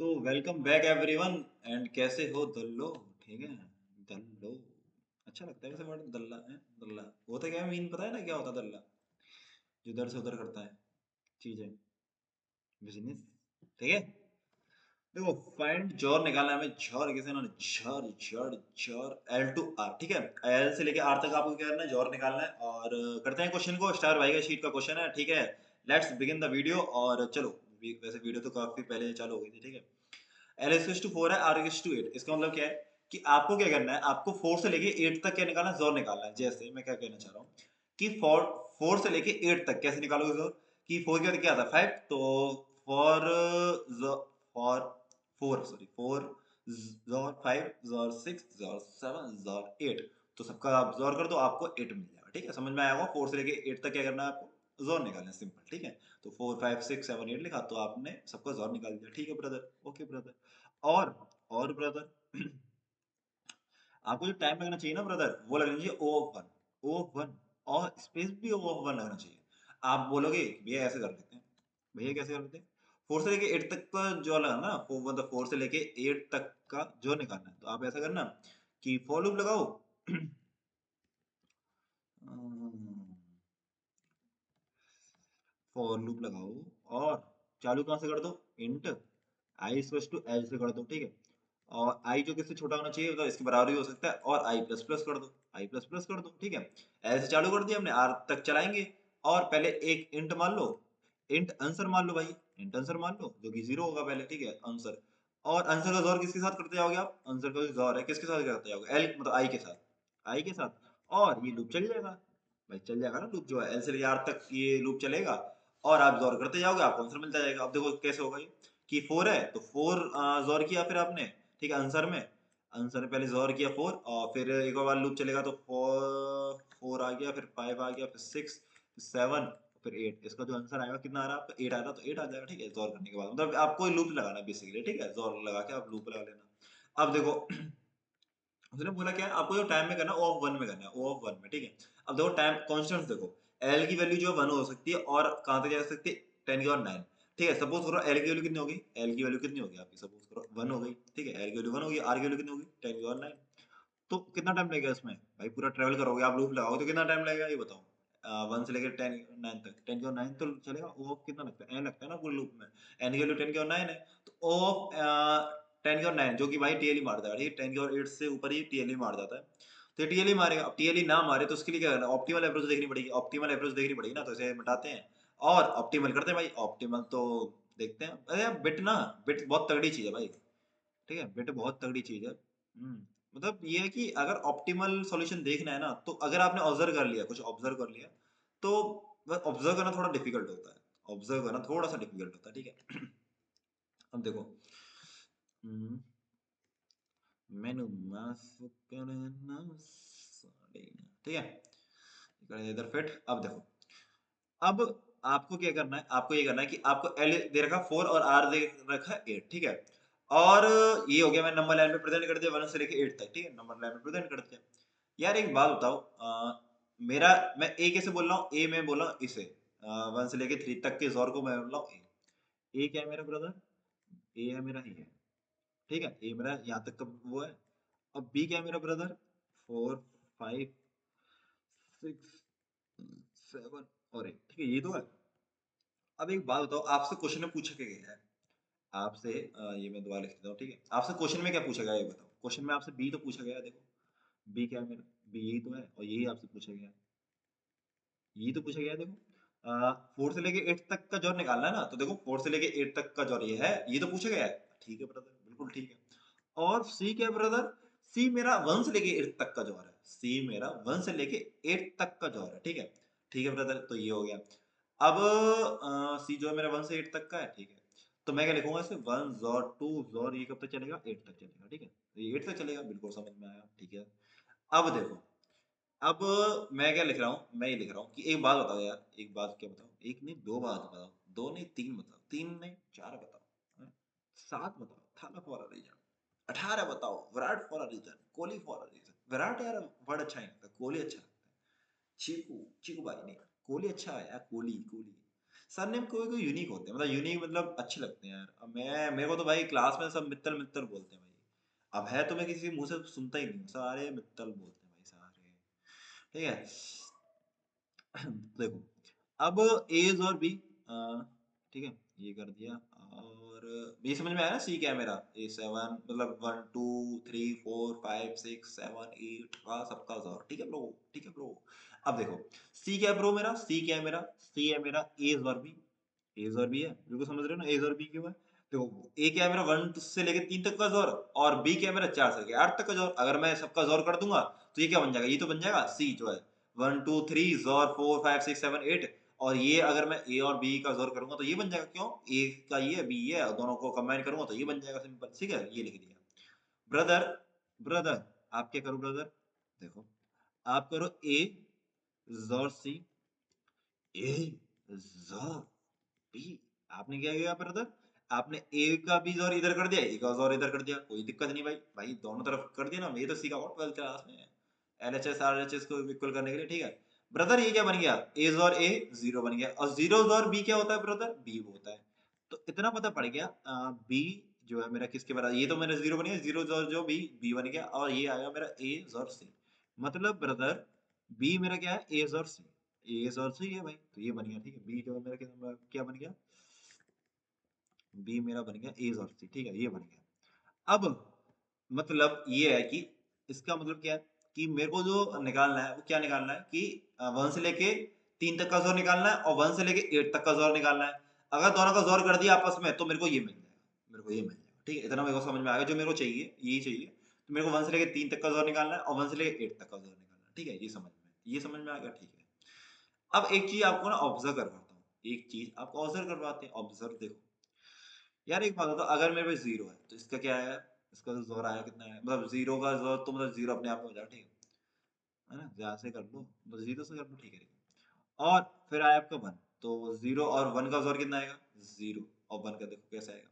So welcome back everyone and कैसे हो दल्लो। ठीक है। दल्लो अच्छा लगता है वैसे वर्ड दल्ला है। दल्ला होता क्या है, मीन पता है ना क्या होता है दल्ला? जो इधर से उधर करता है चीजें, बिजनेस। ठीक है। देखो फाइंड जॉर निकालना है हमें। जॉर कैसे ना, xor xor xor L to R. ठीक है। एल से लेके आर तक आपको क्या करना है, जॉर निकालना है। और करते हैं क्वेश्चन को। स्टार भाई का शीट का क्वेश्चन है। ठीक है। Let's begin the video. और चलो वैसे वीडियो तो काफी पहले चालू हो गई थी। ठीक है। एल एस टू 4 है, आर एस टू 8। इसका मतलब क्या है कि आपको क्या करना है, आपको 4 से लेके 8 तक क्या निकालना है, जोर निकालना है। जैसे मैं क्या कहना चाह रहा हूँ कि 4 से लेके 8 तक कैसे निकालोगे जोर? कि 4 के बाद क्या आता है 5, तो फॉर फॉर 4 सॉरी 4 जोर 5 जोर 6 जोर 7 जोर 8। तो सबका आप जोर कर दो, आपको 8 मिल जाएगा। ठीक है, समझ में आया होगा। 4 से लेके 8 तक क्या करना है आपको, जोर निकालना है। सिंपल। ठीक है। तो 4 5 6 7 8 लिखा तो आपने सबका जोर निकाल दिया। ठीक है ब्रदर, ओके ब्रदर। और और ब्रदर आपको जो टाइम लगना चाहिए ना ब्रदर, वो लगना चाहिए O of one. O of one और स्पेस भी ओ ऑफ वन लगना चाहिए। आप बोलोगे कि भैया ऐसे कर लेते हैं। भैया कैसे कर लेते हैं? 4 से लेके 8 तक का जो लगाना ना, मतलब 4 से लेके 8 तक का जो निकालना है, तो आप ऐसा करना कि फॉर लूप लगाओ। फॉर लूप लगाओ और चालू कहाँ से कर दो, int I equals to L से कर दो। ठीक है। और आई जो किससे छोटा होना चाहिए, मतलब इसके बराबर ही हो सकता है। और आई प्लस प्लस कर दो, आई प्लस प्लस कर दो। ठीक है। एल से चालू कर दिया हमने, आर तक चलाएंगे। और पहले एक इंट मान लो, इंट आंसर मान लो भाई। इंट आंसर मान लो जो कि 0 होगा पहले। ठीक है, आंसर। और आंसर का जोर किसके साथ करते जाओगे आप? आंसर का जो जोर है किसके साथ करते जाओगे, एल मतलब आई के साथ। आई के साथ। और ये लूप चल जाएगा भाई, चल जाएगा ना लूप। जो है एल से लेकर आर तक ये लूप चलेगा। और आप जोर करते जाओगे, आपको आंसर मिलता जाएगा। अब देखो कैसे होगा ये, कि 4 है तो 4 जोर किया फिर आपने। ठीक है, आंसर में। आंसर में पहले जोर किया 4, और फिर एक और बार लूप चलेगा तो 4 आ गया, फिर 5 आ गया, फिर 6 7, फिर 8। इसका जो आंसर आएगा कितना आ रहा है आपका, 8 आ रहा, तो 8 आ जाएगा। ठीक है, जोर करने के बाद मतलब आपको लूप लगाना है बेसिकली। ठीक है, जोर लगा के आप लूप लगा लेना। अब देखो उसने बोला क्या है, आपको जो टाइम में करना है ओ ऑफ वन में करना है, ओ ऑफ वन में। ठीक है। अब देखो टाइम कॉन्स्टेंट देखो, एल की वैल्यू जो 1 हो सकती है और कहां तक जा सकती है, 10 की और 9। ठीक है, सपोज करो एल की वैल्यू कितनी होगी, एल की वैल्यू कितनी होगी आपकी, सपोज करो 1 हो गई। ठीक है, एल की वैल्यू 1 होगी, आर की वैल्यू कितनी होगी, 10 की और 9। तो कितना टाइम लगेगा इसमें भाई, पूरा ट्रेवल करोगे आप, लूप लगाओगे तो कितना टाइम लगेगा ये बताओ। 1 से लेकर 10 9 तक, 10 की और 9 तो चलेगा। ओ ऑफ कितना लगता है, एन लगता है ना पूरे लूप में। एन की वैल्यू 10 की और 9 है। तो ओ ऑफ 10 की और 9 जो कि भाई टीएलई मार देगा। ठीक है, 10 की और 8 से ऊपर ही टीएलई मार जाता है। तो टीएलई मारेगा। अब टीएलई ना मारे तो उसके लिए क्या करना, ऑप्टिमल एवरेज देखनी पड़ेगी। ऑप्टिमल एवरेज देखनी पड़ेगी ना, तो इसे मिटाते हैं और ऑप्टिमल करते हैं भाई। ऑप्टिमल तो देखते हैं। अरे बिट ना, बिट बहुत तगड़ी चीज है भाई। ठीक है, बिट बहुत तगड़ी चीज है। मतलब ये है कि अगर ऑप्टिमल सॉल्यूशन देखना है ना, तो अगर आपने ऑब्जर्व कर लिया, कुछ ऑब्जर्व कर लिया, तो ऑब्जर्व करना थोड़ा डिफिकल्ट होता है। ऑब्जर्व करना थोड़ा सा डिफिकल्ट होता है। ठीक है। अब देखो, हम्म, मेनू माफ करना sorry। ठीक है, इधर फिट। अब देखो, अब आपको क्या करना है, आपको ये करना है कि आपको एल दे रखा 4 और आर दे रखा 8। ठीक है। और ये हो गया, मैं नंबर लाइन में प्रेजेंट कर दिया 1 से लेके 8 तक। ठीक है, नंबर लाइन में प्रेजेंट कर दिया। यार एक बात बताओ, मेरा मैं ए कैसे बोल रहा हूँ, ए में बोला इसे 1 से लेके 3 तक के जोर को मैं बोल रहा हूँ ए। ए क्या है मेरा ब्रदर, ए है मेरा, ये है। ठीक है, ए मेरा यहाँ तक का वो है। अब बी क्या है मेरा ब्रदर, 4 5 6 7 और 8। ठीक है, ये तो है। अब एक बात बताओ, आपसे क्वेश्चन में पूछा क्या गया है, आपसे ये मैं दोबारा लिख देता हूँ। ठीक है, आपसे क्वेश्चन में क्या पूछा गया है ये बताओ। क्वेश्चन में आपसे बी तो पूछा गया है, देखो बी क्या है मेरा, बी यही तो है, और यही आपसे पूछा गया है। यही तो पूछा गया है देखो। 4 से लेके 8 तक का जोर निकालना है ना, तो देखो 4 से लेके 8 तक का जोर ये है, ये तो पूछा गया है। ठीक है ब्रदर, बिल्कुल ठीक है। और सी क्या है ब्रदर, सी मेरा 1 से लेके 8 तक का जोर है। सी मेरा 1 से लेके 8 तक का जोर है। ठीक है। ठीक है ब्रदर, तो ये हो गया। अब सी जो है मेरा 1 से 8 तक का है। ठीक है, तो मैं क्या लिखूंगा इसे, 1 जोर 2 जोर, ये कब तक चलेगा, 8 तक चलेगा। ठीक है, तो ये 8 तक चलेगा, बिल्कुल समझ में आया। ठीक है। अब देखो, अब मैं क्या लिख रहा हूँ, मैं ये लिख रहा हूँ कि एक बात बताओ यार, एक बात क्या बताओ, एक नहीं दो बात बताओ, दो नहीं तीन बताओ, तीन नहीं चार बताओ, हाँ? 7 बताओ, थाला फॉर अ रीजन। 18 बताओ, Virat for a reason, Kohli for a reason. Virat यार वर्ड अच्छा नहीं लगता, कोहली अच्छा लगता है। चीकू, चीकू भाई नहीं, कोहली अच्छा है यार, कोहली कोहली। सरनेम कोई कोई यूनिक होते हैं, मतलब यूनिक मतलब अच्छे लगते हैं यार। अब मैं, मेरे को तो भाई क्लास में सब मित्तल मित्तल बोलते हैं भाई। अब है तो मैं किसी के मुंह से सुनता ही नहीं हूँ, सारे मित्तल बोलते हैं भाई सारे। ठीक है। देखो, अब एज और बी, ठीक है, ये कर दिया। और ये समझ में आया ना, सी क्या है मेरा, ए सेवन मतलब 1 2 3 4 5 6 7 8 का सबका जोर, ठीक है ब्रो, ठीक है ब्रो। अब देखो, सी क्या है ब्रो मेरा, सी क्या है मेरा, सी है मेरा एज और बी। एज और बी है, बिल्कुल समझ रहे हो ना, एज और बी क्यों है। देखो ए क्या है मेरा, 1 से लेके 3 तक का जोर, और बी क्या है मेरा, 4 से लेके 8 तक का जोर। अगर मैं सबका जोर कर दूंगा तो ये क्या बन जाएगा, ये तो बन जाएगा सी जो है 1 2 3 जोर 4 5 6 7 8। और ये अगर मैं ए और बी का जोर करूंगा तो ये बन जाएगा, क्यों, ए का ये बी ये है, दोनों को कंबाइन करूंगा तो ये बन जाएगा, सिंपल, ठीक है, ये लिख दिया। ब्रदर, ब्रदर, आप क्या करो ब्रदर, देखो, आप करो ए जोर सी, ए जोर बी। आपने क्या किया ब्रदर, आपने ए का भी जोर इधर कर दिया, ए का जोर इधर कर दिया, कोई दिक्कत नहीं भाई, भाई दोनों तरफ कर दिया ना, ये तो सीखा हुआ 12th क्लास में, एलएचएस आरएचएस को इक्वल करने के लिए, ठीक है। ब्रदर ये क्या बन गया, ए जोर ए जीरो बन गया, और जीरो जोर बी क्या होता है ब्रदर, बी होता है। तो इतना पता पड़ गया, बी जो है मेरा किसके बराबर, ये तो मेरा जीरो बन गया, जीरो जोर जो बी, बी बन गया, और ये आया मेरा ए जोर सी। मतलब ब्रदर बी मेरा क्या है, ए जोर सी, ए जोर सी है भाई, तो ये बन गया, ठीक है, बी जो है मेरा क्या बन गया, बी मेरा बन गया ए और सी, ठीक है, ये बन गया। अब मतलब ये है कि इसका मतलब क्या है, कि मेरे को जो निकालना है वो क्या निकालना है, कि 1 से लेके 3 तक का जोर निकालना है, और 1 से लेके 8 तक का जोर निकालना है। अगर दोनों का जोर कर दिया आपस में तो मेरे को ये मिल जाएगा, मेरे को ये मिल जाएगा, ठीक है, इतना मेरे को समझ में आ गया, जो मेरे को चाहिए यही चाहिए। तो मेरे को 1 से लेके 3 तक का जोर निकालना है, और 1 से लेके 8 तक का जोर निकालना है, ठीक है, ये समझ में आ गया, ठीक है। अब एक चीज आपको ना ऑब्जर्व करवाता हूँ, एक चीज आपको ऑब्जर्व करवाते हैं, ऑब्जर्व देखो। यार एक बात बताओ, अगर मेरे पास जीरो है तो इसका क्या है, इसका जो जोर आया कितना है, मतलब जीरो का जोर तो मतलब जीरो अपने आप में हो जाए, ठीक है ना, जहाँ से कर लो, बस जीरो से कर लो, ठीक है, ठीक है। और फिर आया आपका वन, तो जीरो और वन का जोर कितना आएगा, जीरो, और वन का देखो कैसे आएगा,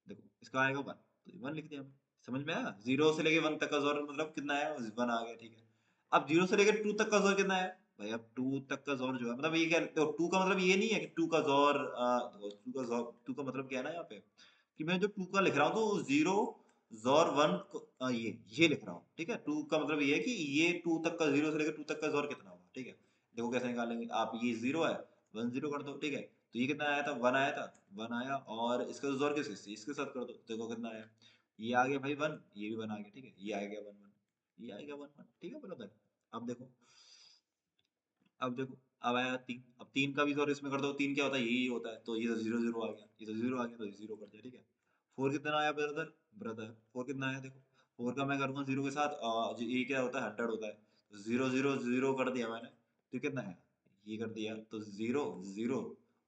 देखो इसका आएगा वन, तो वन लिख दिया हमने। समझ में आया, जीरो से लेके वन तक का जोर मतलब कितना आया, वन आ गया, ठीक है। अब जीरो से लेके टू तक का जोर कितना है, भाई अब टू तक का जोर जो है, मतलब ये क्या, तो टू का मतलब ये नहीं है कि टू का जोर, टू का जोर, टू का मतलब क्या है ना यहाँ पे, कि मैं जो टू का लिख रहा हूँ तो जीरो जोर वन, ये लिख रहा हूँ, ठीक है। टू का मतलब ये है कि ये टू तक का, जीरो से लेकर टू तक का जोर कितना होगा, ठीक है। देखो कैसे निकालेंगे आप, ये जीरो है, वन जीरो कर दो, ठीक है। तो ये कितना आया था, वन आया था, वन आया, और इसका जोर किसके, इसके साथ कर दो, देखो कितना आया, ये आ गया भाई वन, ये भी वन आ गया, ठीक है, ये आ गया वन वन, ये आ गया वन वन, ठीक है ब्रदर। अब देखो, अब देखो, अब आया तीन, अब तीन का भी जोर इसमें कर दो, तीन क्या होता है, यही होता है, तो ये तो जीरो जीरो आ गया, ये तो जीरो आ गया, तो ये जीरो कर दिया, ठीक है। फोर कितना आया ब्रदर, ब्रदर फोर कितना आया, देखो फोर का मैं करूंगा जीरो के साथ, ये क्या होता है, 100 होता है, तो जीरो जीरो जीरो कर दिया मैंने, तो कितना है, ये कर दिया, तो जीरो जीरो,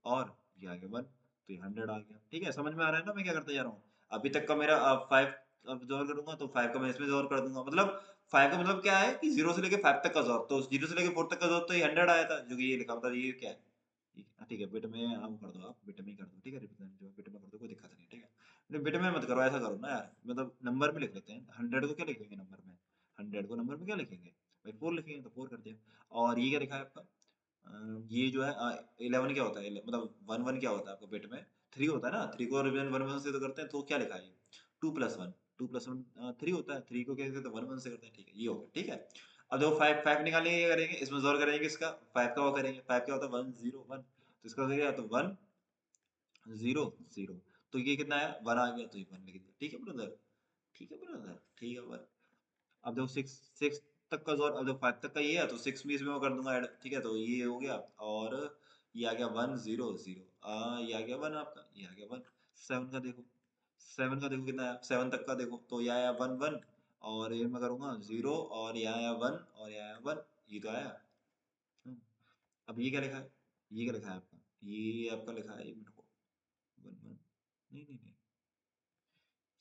और ये आ गया वन, तो ये 100 आ गया, ठीक है। समझ में आ रहा है ना मैं क्या करते जा रहा हूँ। अभी तक का मेरा फाइव, अब जोर करूंगा तो फाइव का मैं इसमें जोर कर दूंगा, मतलब फाइव का मतलब क्या है, कि जीरो से लेके फाइव तक का जोर, तो जीरो से लेके फोर तक का जोर तो ये 100 आया था, जो कि ये लिखा, मतलब ये क्या है, ठीक है, बिट में हम कर दो, आप बिट में ही कर दो, ठीक है, रिप्रेजेंट जो है बिट में कर दो, कोई दिक्कत नहीं, ठीक है। नहीं बिट में मत करो, ऐसा करो ना यार, मतलब नंबर में लिख लेते हैं, 100 को क्या लिखेंगे नंबर में, 100 को नंबर में क्या लिखेंगे भाई, फोर लिखेंगे, तो फोर कर दिया। और ये क्या लिखा है आपका, ये जो है 11 क्या होता है, मतलब वन वन क्या होता है आपका बिट में, थ्री होता है ना, थ्री को रिप्रेजेंट वन वन से तो करते हैं, तो क्या लिखा है, two plus one, two plus one three होता है, थ्री को क्या कहते हैं, वन वन से करते हैं, ठीक है, ये हो गया, ठीक है। अब देखो फाइव, फाइव निकालेंगे, क्या करेंगे, इसमें जोर करेंगे इसका, फाइव का वो करेंगे, फाइव क्या होता है, 1 0 1, तो इसका हो गया, तो 1 0 0, तो ये कितना है, वन आ गया, तो ये वन लिख दिया, ठीक है ब्रदर, ठीक है ब्रदर, ठीक है ब्रदर। अब देखो सिक्स, सिक्स तक का जोर, अब देखो फाइव तक का ये है, तो सिक्स भी इसमें मैं कर दूंगा ऐड, ठीक है, तो ये हो गया, और ये आ गया 1 0 0, ये आ गया वन आपका, ये आ गया वन। सेवन का देखो, सेवन का देखो कितना है, सेवन तक का देखो, तो ये आया वन वन, और ये मैं करूंगा जीरो, और ये आया वन, और ये आया वन, ये तो आया। हम्म, अब ये क्या लिखा है, ये क्या लिखा है आपका, ये आपका लिखा है, एक मिनट को, वन वन, नहीं नहीं नहीं,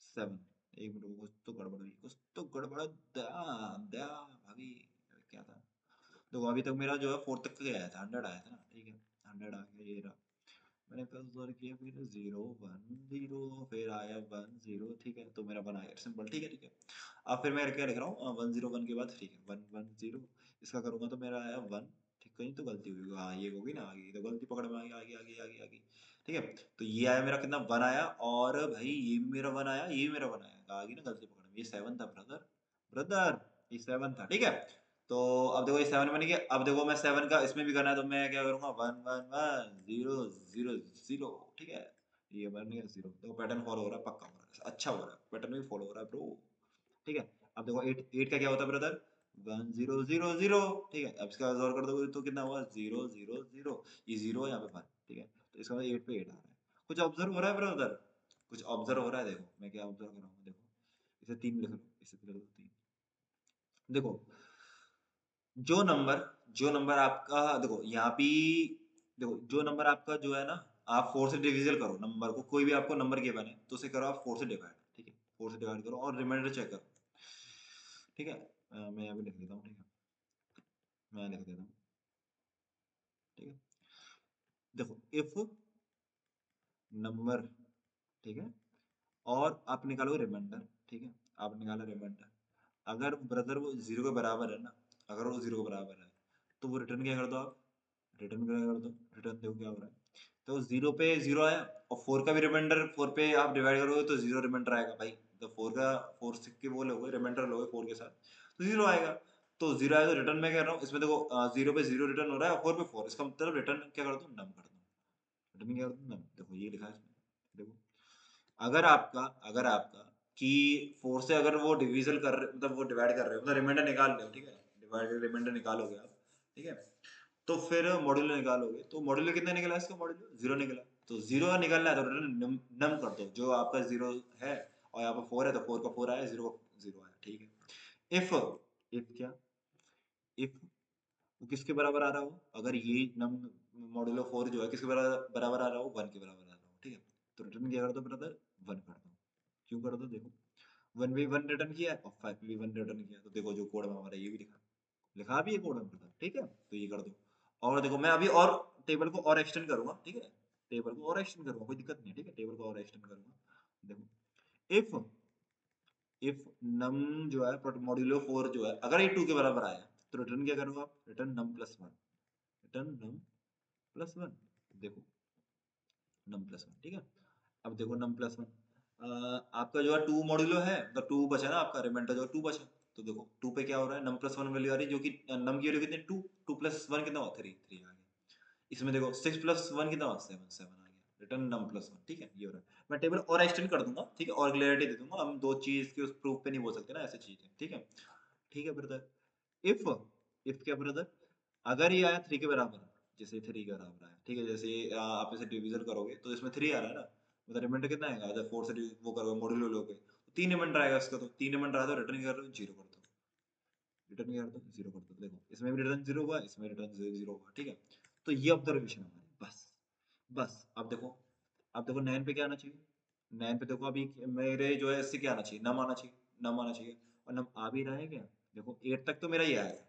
सेवन, एक मिनट को, कुछ तो गड़बड़ हुई, कुछ तो गड़बड़, दया, दया भाभी, क्या था। देखो अभी तक मेरा जो है फोर तक का आया था, 100 आया था ना, ठीक है, 100 आ गया, ये रहा। मैंने प्लस जोड़ किया, फिर जीरो वन जीरो, फिर आया वन जीरो, ठीक है, तो मेरा वन आ गया, सिंपल, ठीक है, ठीक है। अब फिर मैं क्या लिख रहा हूँ, 1 0 1 के बाद, ठीक है, वन वन जीरो, इसका करूंगा तो मेरा आया वन, कहीं तो गलती हुई, हाँ ये होगी ना, आगे तो गलती पकड़ में आ गई, आगे आगे आगे आगे। ठीक है, तो ये आया मेरा कितना, 1 आया, और भाई ये भी मेरा 1 आया, ये भी मेरा 1 आया, आ गई ना गलती पकड़ में, ये 7 था ब्रदर, ब्रदर ये 7 था। ठीक है, तो अब देखो ये 7 बन गया। अब देखो मैं 7 का इसमें भी करना है, तो मैं क्या करूंगा, 1 1 1 0 0 0। ठीक है, ये बन गया 0। देखो पैटर्न फॉलो हो रहा है, पक्का हो रहा है, अच्छा हो रहा है, पैटर्न भी फॉलो हो रहा है ब्रो। ठीक है, अब देखो 8 8 का क्या होता है ब्रदर, 1 0 0 0। ठीक है, अब इसका जोर कर दोगे तो कितना हुआ, 0 0 0। ये 0 यहाँ पे 1। ठीक है, तो इसका मतलब 8 पे 8 आ रहा है। कुछ ऑब्जर्व हो रहा है ब्रदर, कुछ ऑब्जर्व हो रहा है। देखो मैं क्या ऑब्जर्व कर रहा हूँ, देखो इसे 3 लिख लो, इसे लिख लो 3। देखो जो नंबर आपका, देखो यहाँ पे, देखो जो नंबर आपका जो है ना, आप 4 से डिविजन करो नंबर को, कोई भी आपको नंबर गिवन है तो उसे करो आप 4 से डिवाइड। ठीक है, 4 से डिवाइड करो और रिमाइंडर चेक करो। ठीक है, मैं यहाँ पे लिख देता हूँ। ठीक है, मैं लिख देता हूँ। ठीक है, देखो इफ नंबर, ठीक है, और आप निकालो रिमाइंडर। ठीक है, आप निकालो रिमाइंडर, अगर ब्रदर वो 0 के बराबर है ना, अगर वो 0 के बराबर है तो वो रिटर्न क्या कर दो आप, रिटर्न क्या कर दो, रिटर्न देखो क्या हो रहा है। तो 0 पे 0 आया, और 4 का भी रिमाइंडर, 4 पे आप डिवाइड करोगे तो 0 रिमाइंडर आएगा भाई। तो 4 का 4 के वो लोगे रिमाइंडर लोगे 4 के साथ, तो 0 आएगा। तो 0 आएगा, तो रिटर्न में कह रहा हूँ इसमें देखो, 0 पे 0 रिटर्न हो रहा है और 4 पे 4, इसका मतलब रिटर्न क्या कर दो, नम कर दो। रिटर्न क्या कर दो, नम। देखो ये लिखा है इसमें, देखो अगर आपका कि 4 से अगर वो डिविजन कर रहे, मतलब वो डिवाइड कर रहे हो, मतलब रिमाइंडर निकाल रहे हो। ठीक है, डिवाइड रिमाइंडर निकालोगे आप। ठीक है, तो फिर मॉड्यूलर निकालोगे, तो मॉड्यूलर कितना निकला, इसका मॉड्यूलर 0 निकला। तो 0 निकलना है तो रिटर्न नम, नम कर दो, जो आपका 0 है, और यहाँ पर 4 है तो 4 का 4 आया, 0 का 0 आया। ठीक है, इफ क्या, इफ वो किसके बराबर आ रहा हो, अगर ये नम मॉड्यूलो 4 जो है किसके बराबर बराबर आ रहा हो, 1 के बराबर आ रहा हो। ठीक है, तो रिटर्न क्या कर दो ब्रदर, 1 कर दो। क्यों कर दो, देखो 1 भी 1 रिटर्न किया है और 5 भी 1 रिटर्न किया है, तो देखो जो कोड में हमारा ये भी लिखा, लिखा भी है कोड में ब्रदर। ठीक है, तो ये कर दो। और देखो मैं अभी और टेबल को और एक्सटेंड करूंगा। ठीक है, टेबल को और एक्सटेंड करूंगा, कोई दिक्कत नहीं है। ठीक है, टेबल को और एक्सटेंड करूंगा। देखो इफ इफ नम जो है मॉड्यूलो 4 जो है, अगर ये 2 के बराबर आया तो रिटर्न क्या करोगे आप, return num plus 1, return num plus 1। देखो नम प्लस 1। ठीक है, अब देखो नम प्लस 1, आपका जो है 2 मॉड्यूलो है, तो 2 बचा ना आपका, रिमाइंडर जो 2 बचा। तो देखो 2 पे क्या हो रहा है, नम प्लस 1 वैल्यू आ रही है, जो कि नम की वैल्यू कितनी, 2, 2 प्लस 1 कितना हुआ, 3, 3 आ गया। इसमें देखो 6 प्लस 1 कितना हुआ, 7, 7 आ गया, रिटर्न नम प्लस 1। ठीक है, ये हो रहा है। मैं टेबल और एक्सटेंड कर दूंगा। ठीक है, और क्लियरिटी दे दूंगा, हम दो चीज के उस प्रूफ पे नहीं बोल सकते ना, ऐसी चीज है। ठीक है, ठीक है ब्रदर। इफ इफ क्या ब्रदर, अगर ये आया 3 के बराबर, जैसे 3 के बराबर आया। ठीक है, जैसे आप इसे डिवीजन करोगे तो इसमें 3 आ रहा है ना, मतलब रिमाइंडर कितना आएगा, जब 4 से वो करोगे मॉड्यूलो लोगे तो 3 रिमाइंडर आएगा इसका, तो 3 रिमाइंडर आया तो रिटर्न कर दो, 0 कर दो, रिटर्न कर दो, 0 कर दो। देखो इसमें भी रिटर्न 0 हुआ, इसमें रिटर्न 0 हुआ। ठीक है, तो ये ऑब्जर्वेशन हमारी, बस बस। अब देखो 9 पे क्या आना चाहिए, 9 पे देखो अभी मेरे जो है इससे क्या आना चाहिए, नम आना चाहिए, नम आना चाहिए, और नम आ भी रहा है क्या। देखो 8 तक तो मेरा ये आया था,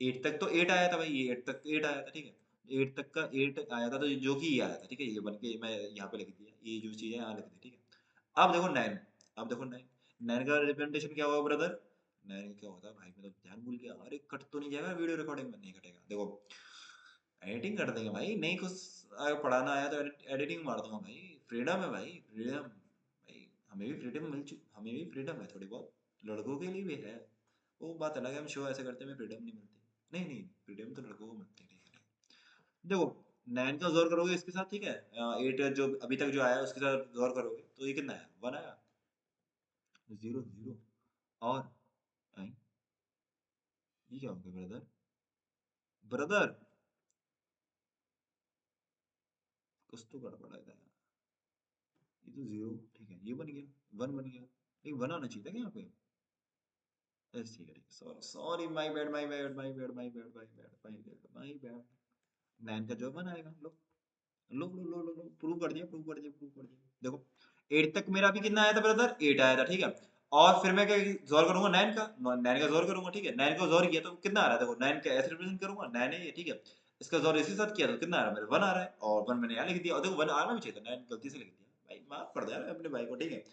8 तक तो 8 आया था भाई, ये 8 तक 8 आया था। ठीक है, 8 तक का 8 आया था, तो जो कि ये आया था। ठीक है, ये बन के मैं यहाँ पे लिख दिया, ये जो चीज़ है यहाँ लिख दी। ठीक है, अब देखो 9, अब देखो 9, 9 का रिप्रेजेंटेशन क्या होगा ब्रदर, 9 का क्या होता है भाई, मैं तो ध्यान भूल गया, अरे कट तो नहीं जाएगा वीडियो रिकॉर्डिंग में, नहीं कटेगा। देखो एडिटिंग कर देंगे भाई, नहीं कुछ अगर पढ़ाना आया तो एडिटिंग मार दूंगा भाई, फ्रीडम है भाई, फ्रीडम भाई, हमें भी फ्रीडम है थोड़ी बहुत, लड़कों के लिए भी है। वो बात अलग है, हम शो ऐसे करते हैं, हमें फ्रीडम नहीं मिलती। नहीं नहीं, फ्रीडम तो लड़कों को मिलती है। ठीक है, देखो 9 का जोर करोगे इसके साथ। ठीक है, 8 जो अभी तक जो आया है उसके साथ जोर करोगे तो ये कितना है, 1 आया, 0 0। और आई, ये क्या हो गया ब्रदर, ब्रदर कुछ तो गड़बड़ है यार, ये तो 0। ठीक है, ये बन गया, 1 बन गया, एक 1 आना चाहिए था क्या यहाँ पे। यस ठीक है, ठीक है, sorry sorry, my bad my bad my bad my bad my bad my bad my bad. 9 का जो 1 आएगा, लो लो लो लो लो लो, प्रूव कर दिया, प्रूव कर दिया, प्रूव कर दिया। देखो 8 तक मेरा भी कितना आया था ब्रदर, 8 आया था। ठीक है, और फिर मैं क्या जोर करूंगा 9 का, 9 का जोर करूंगा। ठीक है, 9 का जोर किया तो कितना आ रहा है, देखो 9 का ऐसे रिप्रेजेंट करूंगा, 9 है ये। ठीक है, इसका जोर इसी साथ किया तो कितना आ रहा है, मेरा 1 आ रहा है, और 1 मैंने यहाँ लिख दिया, और देखो 1 आना भी चाहिए था, 9 गलती से लिख दिया भाई, माफ कर दे यार अपने भाई को। ठीक है,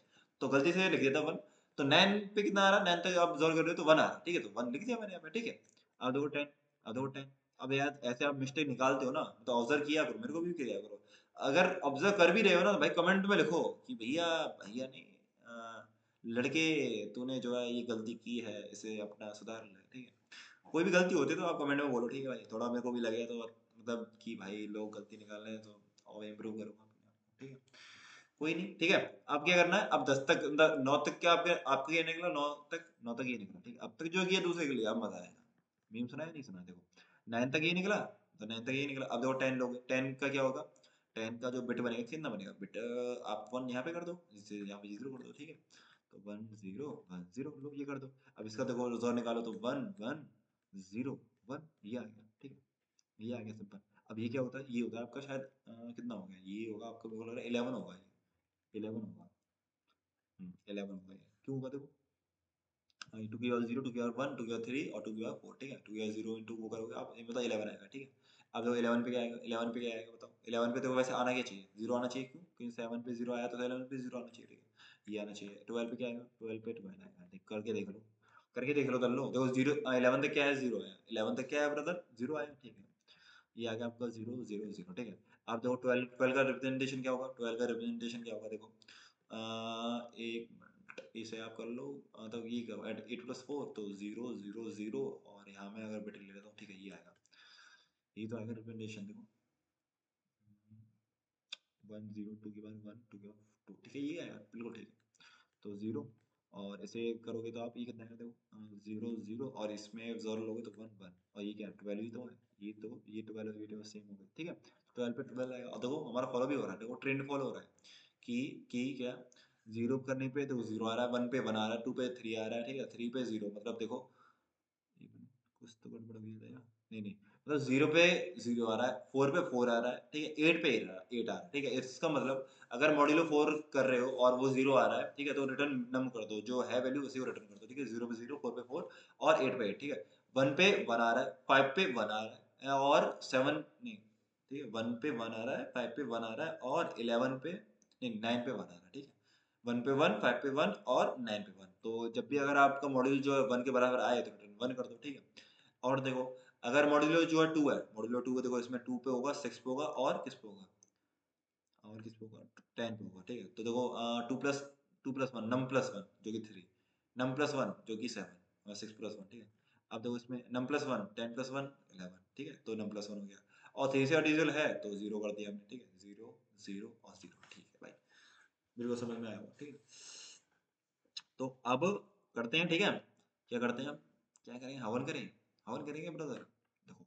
तो गलती से लिख दिया था 1, तो 9 पे कितना आ रहा है, 9 तक आप जोर कर रहे हो तो 1 आ रहा है। ठीक है, तो 1 लिख दिया मैंने यहाँ पे। ठीक है, अब देखो 10, अब देखो 10, अब यार ऐसे आप मिस्टेक निकालते हो ना तो ऑब्जर्व किया करो, मेरे को भी किया करो। अगर ऑब्जर्व कर भी रहे हो ना तो भाई कमेंट में लिखो कि भैया भैया नहीं, लड़के तूने जो है ये गलती की है, इसे अपना सुधार ले, ठीक है। कोई भी गलती होती है तो आप कमेंट में बोलो, ठीक है भाई, थोड़ा मेरे को भी लगे तो मतलब कि भाई लोग गलती निकाल रहे हैं तो और इम्प्रूव करूंगा अपने आप को, ठीक है। कोई नहीं, ठीक है। अब क्या करना है, अब 10 तक मतलब 9 तक क्या आपके आपका ये निकला, 9 तक ये निकला, ठीक है। अब तक जो किया दूसरे के लिए अब मजा आएगा। मीम सुना है नहीं सुना, देखो 9 तक ये निकला, तो 9 तक ये निकला। अब देखो 10 लोगे, 10 का क्या होगा, 10 का जो बिट बनेगा कितना बनेगा बिट, आप 1 यहाँ पे कर दो, जिससे यहाँ पे 0 कर दो, ठीक है। तो 1 0 1 0 लो ये कर दो। अब इसका देखो जोर निकालो तो 1 1 0 1, ये आ गया, ठीक है। ये आ गया सिंपल। अब ये क्या होता है, ये होता है आपका शायद कितना हो गया, ये होगा आपका, मेरे को लग रहा है 11 होगा, ये 11 होगा। 11 होगा ये, क्यों होगा देखो, टू की पावर 0, टू की पावर 1, टू की पावर 3 और टू की पावर 4, ठीक है। टू की पावर 0 इंटू वो करोगे आप, ये मतलब 11 आएगा, ठीक है। अब देखो 11 पे क्या आएगा, 11 पे क्या आएगा बताओ, 11 पे देखो वैसे आना क्या चाहिए, 0 आना चाहिए, क्यों, क्योंकि 7 पे 0 आया तो 11 पे 0 आना चाहिए, ठीक है। ये आना चाहिए। 12 पे क्या आएगा, 12 पे 12 आएगा, देख करके देख लो, करके देख लो, कर लो, देखो 0 11 तक क्या है, 0 है, 11 तक क्या है ब्रदर, 0 आया, ठीक है। ये आ गया आपका 0 0 0, ठीक है। अब देखो 12 का रिप्रेजेंटेशन क्या होगा, 12 का रिप्रेजेंटेशन क्या होगा देखो, एक मिनट इसे आप कर लो, तो ये करो 8 + 4 तो 0 0 0, और यहाँ में अगर बिट ले लेता हूँ, ठीक है, ये आएगा, ये तो आएगा रिप्रेजेंटेशन देखो, 1 0 2 की बार 1 2 की बार 2, ठीक है, ये आएगा बिल्कुल, ठीक है। तो 0, और इसे करोगे तो आप ये कितना है देखो, 0 0, और इसमें जोर लोगे तो 1 1, और ये क्या 12 ही तो है, ये तो ये 12 ये 12 सेम हो गए, ठीक है। 12 पे 12 आएगा, और देखो हमारा फॉलो भी हो रहा है, देखो ट्रेंड फॉलो हो रहा है कि क्या, 0 करने पे देखो 0 आ रहा है, 1 पे 1 आ रहा है, 2 पे 3 आ रहा है, ठीक है, 3 पे 0, मतलब देखो कुछ तो गड़बड़ हुई है यार, नहीं नहीं, मतलब 0 पे 0 आ रहा है, 4 पे 4 आ रहा है, ठीक है, 8 पे 8 आ रहा है, ठीक है। इसका मतलब अगर मॉड्यूलो 4 कर रहे हो और वो 0 आ रहा है, ठीक है, तो रिटर्न नम कर दो, जो है वैल्यू उसी को रिटर्न कर दो, ठीक है। 0 पे 0, 4 पे 4 और 8 पे 8, ठीक है। 1 पे 1 आ रहा है, 5 पे 1 आ रहा है, और 7 नहीं, ठीक है, 1 पे 1 आ रहा है, 5 पे 1 आ रहा है, और 11 पे नहीं 9 पे 1 आ रहा है, ठीक है। 1 पे 1, 5 पे 1 और 9 पे 1, तो जब भी अगर आपका मॉड्यूल जो है 1 के बराबर आए तो रिटर्न 1 कर दो, ठीक है। और देखो अगर मॉड्यूलो जो है 2 है, मॉड्यूलो 2 है, देखो इसमें 2 पे होगा, 6 पे होगा, और किस पे होगा, और किस पे होगा, 10 पे होगा, ठीक है। तो देखो 2 + 1 नम प्लस 1 जो कि 3, नम प्लस 1 जो कि 7, और 6 + 1, ठीक है। अब देखो इसमें नम प्लस 1 10 + 1 11, ठीक है, तो नम प्लस 1 हो गया, और 3 से डिजिटल है तो 0 कर दिया हमने, ठीक है, 0 0 और 0, ठीक है भाई, बिल्कुल समझ में आया होगा, ठीक है। तो अब करते हैं, ठीक है, क्या करते हैं, अब क्या करें, हवन करें, हवन करेंगे ब्रदर। देखो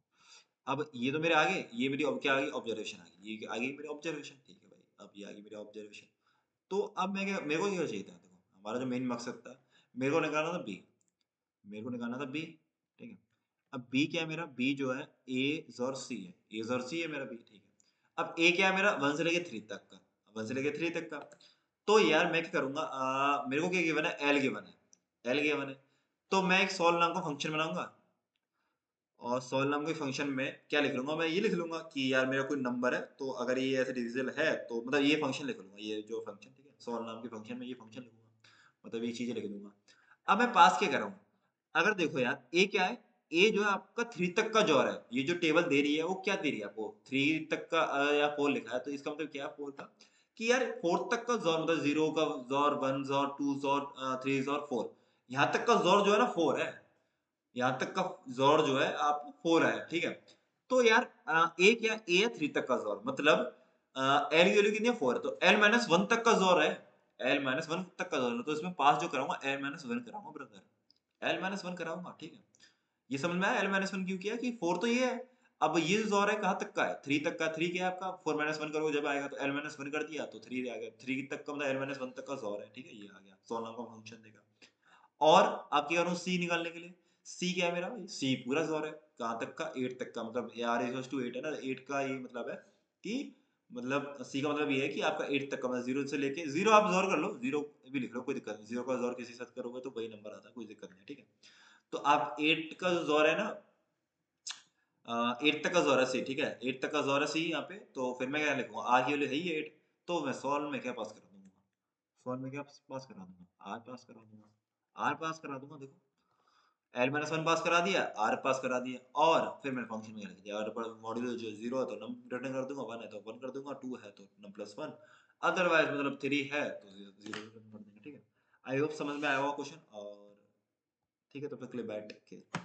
अब ये तो मेरे आगे, ये मेरी अब क्या आ गई, ऑब्जर्वेशन आ गई, ये आ गई मेरी ऑब्जर्वेशन, ठीक है भाई, अब ये आ गई मेरी ऑब्जर्वेशन। तो अब मैं क्या, मेरे को क्या चाहिए था, देखो हमारा जो मेन मकसद था, मेरे को निकालना था बी, मेरे को निकालना था बी, ठीक है। अब बी क्या है मेरा, बी जो है ए और सी है, ए और सी है मेरा बी, ठीक है। अब ए क्या है मेरा, 1 से लेके 3 तक का, 1 से लेके 3 तक का। तो यार मैं क्या करूंगा, मेरे को क्या गिवन है, एल गिवन है, एल गिवन है। तो मैं एक सॉल्व नाम का फंक्शन बनाऊंगा, और सॉल्व नाम के फंक्शन में क्या लिख लूंगा, मैं ये लिख लूंगा कि यार मेरा कोई नंबर है, तो अगर ये ऐसे डिविजिबल है तो मतलब ये फंक्शन लिख लूंगा, ये जो फंक्शन, ठीक है, सॉल्व नाम के फंक्शन में ये फंक्शन लिखूंगा, मतलब ये चीजें लिख दूंगा। अब मैं पास क्या कर रहा हूँ, अगर देखो यार ए क्या है, ए जो है आपका 3 तक का जोर है, ये जो टेबल दे रही है वो क्या दे रही है आपको, 3 तक का या 4 लिखा है, तो इसका मतलब क्या है 4 का, कि यार 4 तक का जोर, मतलब 0 का जोर, 1 जोर, 2 जोर, 3 जोर, 4, यहाँ तक का जोर जो है ना 4 है, यहाँ तक का जोर जो है आप 4 है, ठीक है। तो यार ए क्या, ए है 3 तक का जोर, मतलब एल की वैल्यू कितनी है 4 है, तो एल माइनस 1 तक का जोर है, एल माइनस 1 तक का जोर है, तो इसमें पास जो कराऊंगा एल माइनस 1 कराऊंगा ब्रदर, एल माइनस 1 कराऊंगा, ठीक है। ये समझ में आया, एल माइनस 1 क्यों किया, कि 4 तो ये है, अब ये जो जोर है कहाँ तक का है, 3 तक का, 3 क्या है आपका, 4 माइनस 1 करोगे जब आएगा, तो एल माइनस 1 कर दिया तो 3 आ गया, 3 तक का मतलब एल माइनस 1 तक का जोर है, ठीक है, ये आ गया, सॉल्व नाम का फंक्शन देगा। और आप क्या करो सी निकालने के लिए, सी क्या है मेरा भाई, सी पूरा जोर है, कहाँ तक का, 8 तक का, मतलब आर इक्वल्स टू 8 है ना, 8 का ये मतलब है कि मतलब सी का मतलब ये है कि आपका 8 तक का, मतलब 0 से लेके 0 आप जोर कर लो, 0 भी लिख लो, कोई दिक्कत नहीं, 0 का जोर किसी के साथ करोगे तो वही नंबर आता है, कोई दिक्कत नहीं, ठीक है। तो आप 8 का जो जोर है ना, 8 तक का जोर है सी, ठीक है, 8 तक का जोर है सी यहाँ पे, तो फिर मैं क्या लिखूंगा, आर की वैल्यू है ही 8, तो मैं सॉल्व में क्या पास करा दूंगा, सॉल्व में क्या पास करा दूंगा, आर पास करा दूंगा, आर पास करा दूंगा, देखो एल माइनस वन पास करा दिया, आर पास करा दिया, और फिर मैंने फंक्शन में लिख दिया। और पर मॉड्यूलो जो 0 है तो नम रिटर्न कर दूंगा, 1 है तो 1 कर दूंगा, 2 है तो नम प्लस 1, अदरवाइज मतलब 3 है तो 0 रिटर्न कर देंगे। ठीक है, आई होप समझ में आया होगा क्वेश्चन। और ठीक है, तो फिर के लिए बाय, टेक केयर।